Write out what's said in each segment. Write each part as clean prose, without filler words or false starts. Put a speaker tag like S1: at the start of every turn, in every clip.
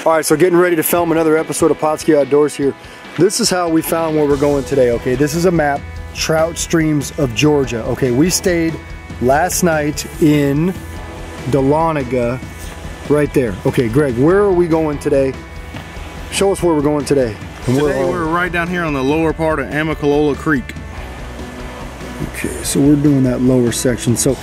S1: Alright, so getting ready to film another episode of Potsie Outdoors here. This is how we found where we're going today, okay? This is a map, trout streams of Georgia. Okay, we stayed last night in Dahlonega, right there. Okay, Greg, where are we going today? Show us where we're going today.
S2: Today we're right down here on the lower part of Amicalola Creek.
S1: Okay, so we're doing that lower section. So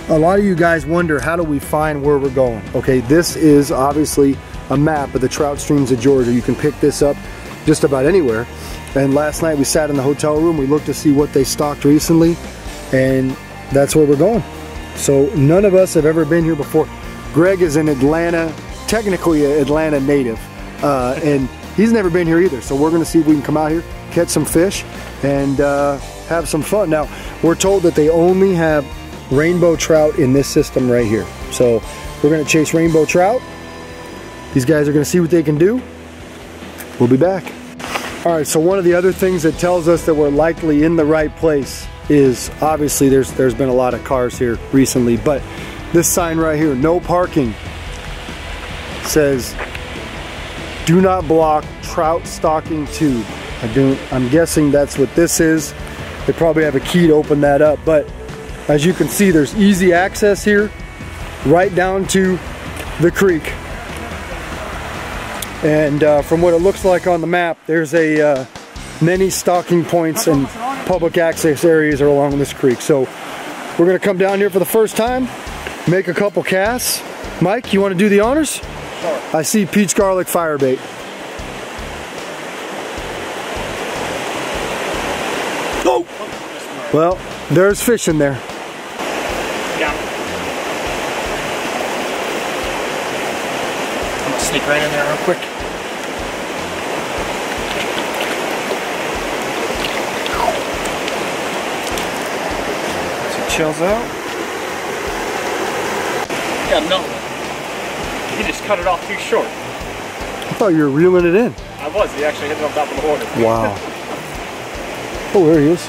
S1: a lot of you guys wonder, how do we find where we're going? Okay, this is obviously a map of the trout streams of Georgia. You can pick this up just about anywhere. And last night we sat in the hotel room, we looked to see what they stocked recently, and that's where we're going. So none of us have ever been here before. Greg is an Atlanta, technically an Atlanta native, and he's never been here either. So we're gonna see if we can come out here, catch some fish, and have some fun. Now, we're told that they only have rainbow trout in this system right here. So we're gonna chase rainbow trout. These guys are gonna see what they can do. We'll be back. All right, so one of the other things that tells us that we're likely in the right place is, obviously there's been a lot of cars here recently, but this sign right here, no parking, says, do not block trout stocking tube. I'm guessing that's what this is. They probably have a key to open that up, but as you can see, there's easy access here, right down to the creek. And from what it looks like on the map, there's many stocking points and public access areas are along this creek. So we're gonna come down here for the first time, make a couple casts. Mike, you wanna do the honors? Sure. I see peach garlic firebait. Oh! Well, there's fish in there.
S2: Yeah. I'm gonna sneak right in there real quick. Chills out. Got another one. He just cut it off too short.
S1: I thought you were reeling it in.
S2: I was. He actually hit it on top of the water.
S1: Wow. Oh, there he is.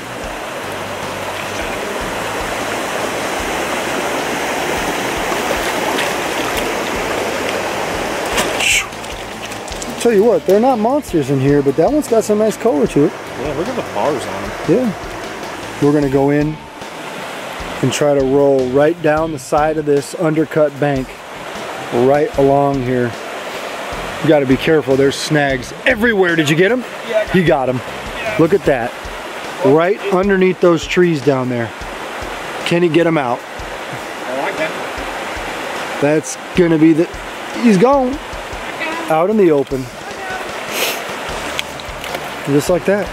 S1: Tell you what, they're not monsters in here, but that one's got some nice color to it.
S2: Yeah, look at the bars on them.
S1: Yeah. We're gonna go in and try to roll right down the side of this undercut bank, right along here. You got to be careful. There's snags everywhere. Did you get them? Yeah. You got them. Yeah. Look at that. Right underneath those trees down there. Can he get them out?
S2: I like that.
S1: That's gonna be the. He's gone. Out in the open. Just like that.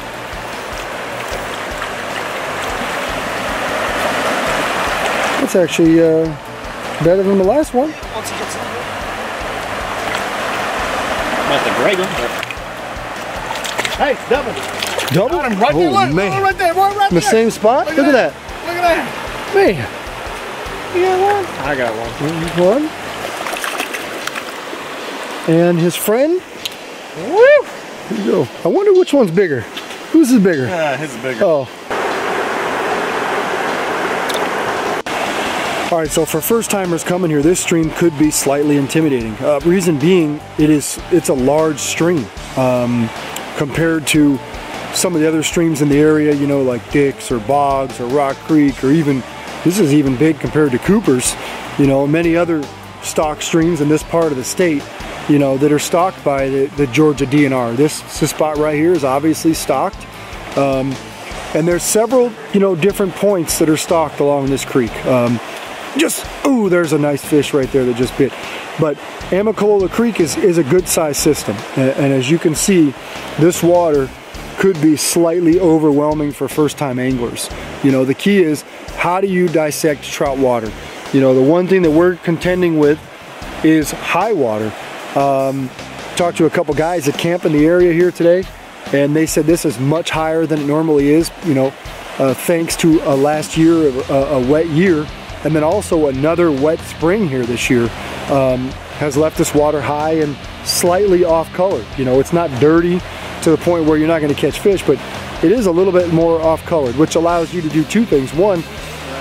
S1: That's actually better than the last one.
S2: Once he gets in not the great one, but... Hey, double.
S1: Double?
S2: Got him right there, look.
S1: Man.
S2: Right there, right
S1: in the
S2: there.
S1: same spot? Look at that.
S2: Look at that.
S1: Man. You got one?
S2: I got one.
S1: One. And his friend. Woo! Here you go. I wonder which one's bigger. Whose is bigger?
S2: His is bigger.
S1: Oh. Alright, so for first timers coming here, this stream could be slightly intimidating. Reason being, it's a large stream compared to some of the other streams in the area, you know, like Dick's or Boggs or Rock Creek, or even, this is even big compared to Cooper's, you know, many other stock streams in this part of the state, you know, that are stocked by the Georgia DNR. This spot right here is obviously stocked. And there's several, you know, different points that are stocked along this creek. Ooh, there's a nice fish right there that just bit. But Amicalola Creek is a good sized system. And as you can see, this water could be slightly overwhelming for first time anglers. You know, the key is, how do you dissect trout water? You know, the one thing that we're contending with is high water. Talked to a couple guys that camp in the area here today, and they said this is much higher than it normally is, you know, thanks to last year, a wet year. And then also another wet spring here this year has left this water high and slightly off color. You know, it's not dirty to the point where you're not going to catch fish, but it is a little bit more off colored, which allows you to do two things. One,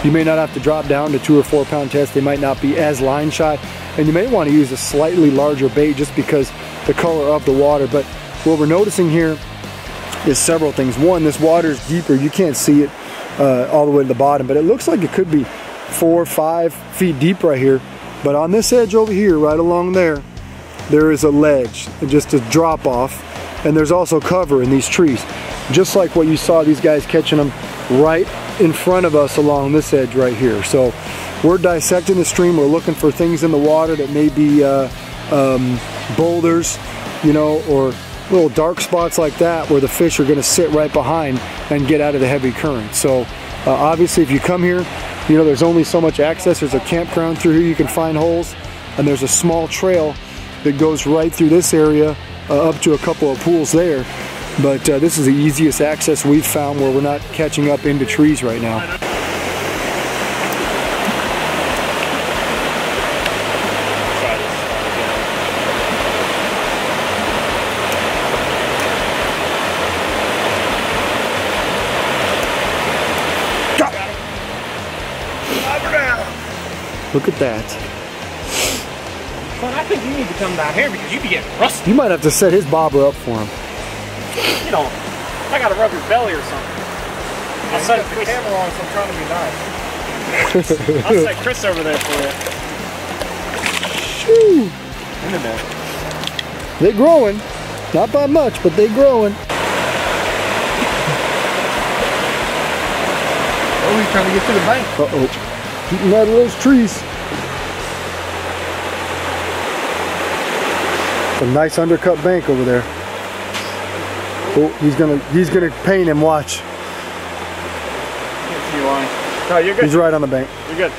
S1: you may not have to drop down to 2 or 4 pound tests. They might not be as line shot, and you may want to use a slightly larger bait just because the color of the water. But what we're noticing here is several things. One, this water is deeper. You can't see it all the way to the bottom, but it looks like it could be 4 or 5 feet deep right here. But on this edge over here, right along there, there is a ledge, just a drop off, and there's also cover in these trees. Just like what you saw these guys catching them right in front of us along this edge right here. So we're dissecting the stream. We're looking for things in the water that may be boulders, you know, or little dark spots like that where the fish are going to sit right behind and get out of the heavy current. So obviously if you come here, you know, there's only so much access. There's a campground through here you can find holes, and there's a small trail that goes right through this area up to a couple of pools there. But this is the easiest access we've found where we're not catching up into trees right now. Look at that.
S2: Son, I think you need to come down here because you be getting rusty.
S1: You might have to set his bobber up for him.
S2: You know, I gotta rub your belly or something. I'll set the camera on, so I'm trying to be nice. I'll set Chris over there for you.
S1: Shoo!
S2: In a minute.
S1: They're growing. Not by much, but they're growing.
S2: Oh, he's trying to get to the bank.
S1: Uh-oh. Keeping out of those trees. A nice undercut bank over there. Oh, he's gonna paint him. Watch.
S2: No, you're good.
S1: He's right on the bank.
S2: You're good.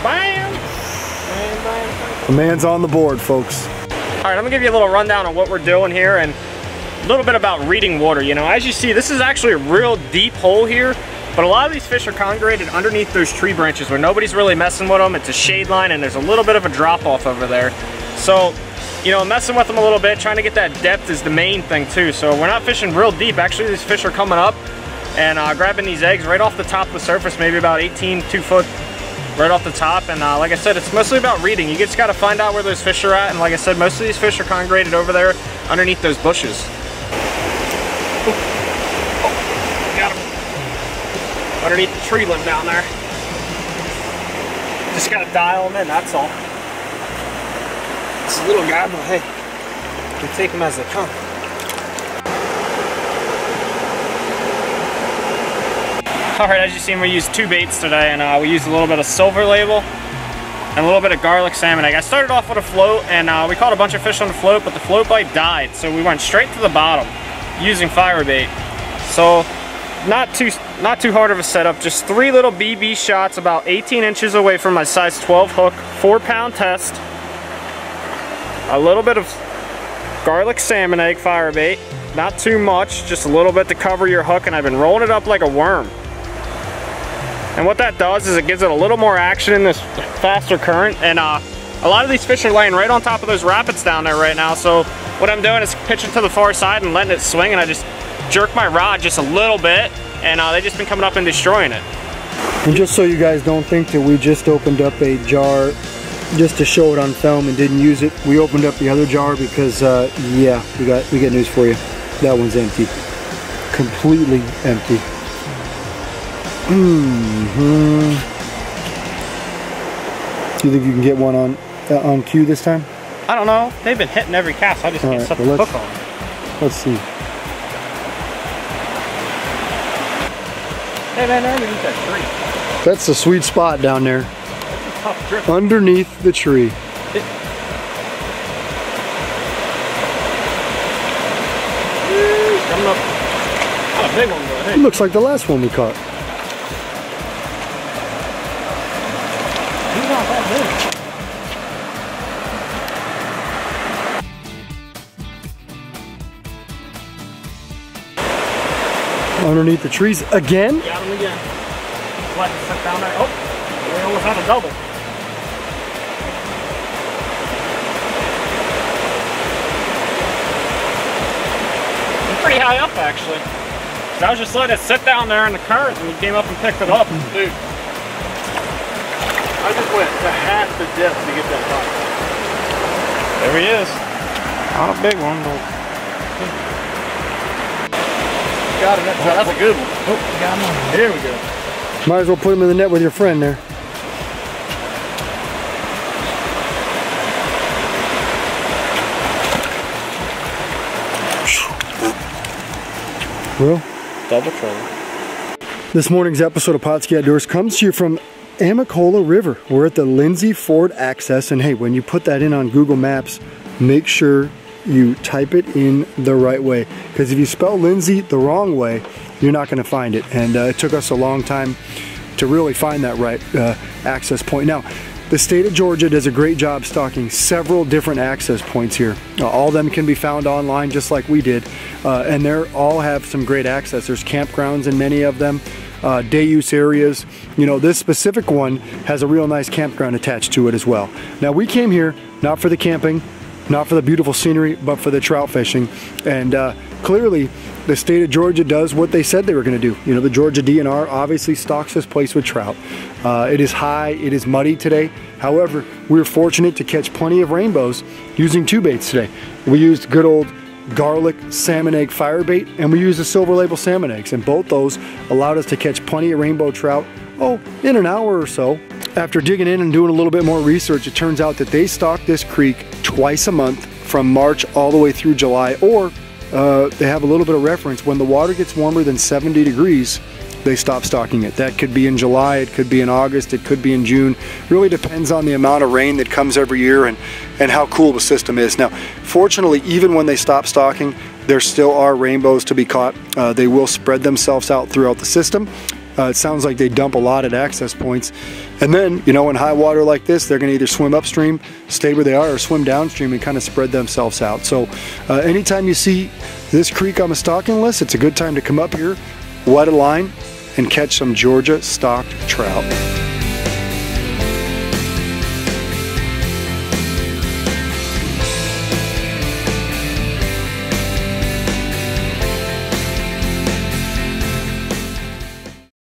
S2: Bam! Bam, bam.
S1: The man's on the board, folks.
S2: All right, I'm gonna give you a little rundown on what we're doing here and a little bit about reading water. You know, as you see, this is actually a real deep hole here, but a lot of these fish are congregated underneath those tree branches where nobody's really messing with them. It's a shade line and there's a little bit of a drop off over there. So, you know, messing with them a little bit, trying to get that depth is the main thing too. So we're not fishing real deep. Actually, these fish are coming up and grabbing these eggs right off the top of the surface, maybe about 2 foot right off the top. And like I said, it's mostly about reading. You just got to find out where those fish are at. And like I said, most of these fish are congregated over there underneath those bushes. Oh, got him. Underneath the tree limb down there. Just got to dial them in, that's all. It's a little guy, but hey, you can take them as they come. Alright, as you've seen, we used 2 baits today, and we used a little bit of silver label and a little bit of garlic salmon egg. I started off with a float, and we caught a bunch of fish on the float, but the float bite died, so we went straight to the bottom using fire bait. So not too hard of a setup, just 3 little BB shots about 18 inches away from my size 12 hook, 4-pound test, a little bit of garlic salmon egg fire bait, not too much, just a little bit to cover your hook, and I've been rolling it up like a worm. And what that does is it gives it a little more action in this faster current, and a lot of these fish are laying right on top of those rapids down there right now, so what I'm doing is pitching to the far side and letting it swing, and I just jerk my rod just a little bit, and they've just been coming up and destroying it.
S1: And just so you guys don't think that we just opened up a jar just to show it on film and didn't use it, we opened up the other jar because yeah, we got news for you. That one's empty, completely empty. Do you think you can get one on cue this time?
S2: I don't know. They've been hitting every cast. I just can't set the hook on.
S1: Let's see.
S2: Hey man, they're underneath that tree.
S1: That's the sweet spot down there.
S2: That's a tough drip.
S1: Underneath the tree.
S2: Coming up. Not a big one, but hey.
S1: It looks like the last one we caught.
S2: He's not that big.
S1: Underneath the trees again?
S2: Got him again. Let him sit down there. Oh, we almost had a double. He's pretty high up actually. So I was just letting it sit down there in the current and he came up and picked it up. Dude, I just went to half the depth to get that bite. There he is. Not a big one, but got it. That's a good one. Oh, got him. Here we go.
S1: Might as well put him in the net with your friend there. Well,
S2: double trouble.
S1: This morning's episode of Potsie Outdoors comes to you from Amicalola River. We're at the Lindsay Ford access, and hey, when you put that in on Google Maps, make sure you type it in the right way, because if you spell Lindsay the wrong way, you're not going to find it. And it took us a long time to really find that right access point. Now, the state of Georgia does a great job stocking several different access points here. All of them can be found online just like we did, and they all have some great access. There's campgrounds in many of them, day use areas. You know, this specific one has a real nice campground attached to it as well. Now, we came here not for the camping, not for the beautiful scenery, but for the trout fishing. And clearly, the state of Georgia does what they said they were going to do. You know, the Georgia DNR obviously stocks this place with trout. It is high, it is muddy today. However, we were fortunate to catch plenty of rainbows using two baits today. We used good old garlic salmon egg fire bait, and we used the silver label salmon eggs, and both those allowed us to catch plenty of rainbow trout, in an hour or so. After digging in and doing a little bit more research, it turns out that they stock this creek twice a month from March all the way through July, or they have a little bit of reference. When the water gets warmer than 70 degrees, they stop stocking it. That could be in July, it could be in August, it could be in June. Really depends on the amount of rain that comes every year and how cool the system is. Now, fortunately, even when they stop stocking, there still are rainbows to be caught. They will spread themselves out throughout the system. It sounds like they dump a lot at access points. And then, you know, in high water like this, they're gonna either swim upstream, stay where they are, or swim downstream and kind of spread themselves out. So anytime you see this creek on the stocking list, it's a good time to come up here, wet a line, and catch some Georgia stocked trout.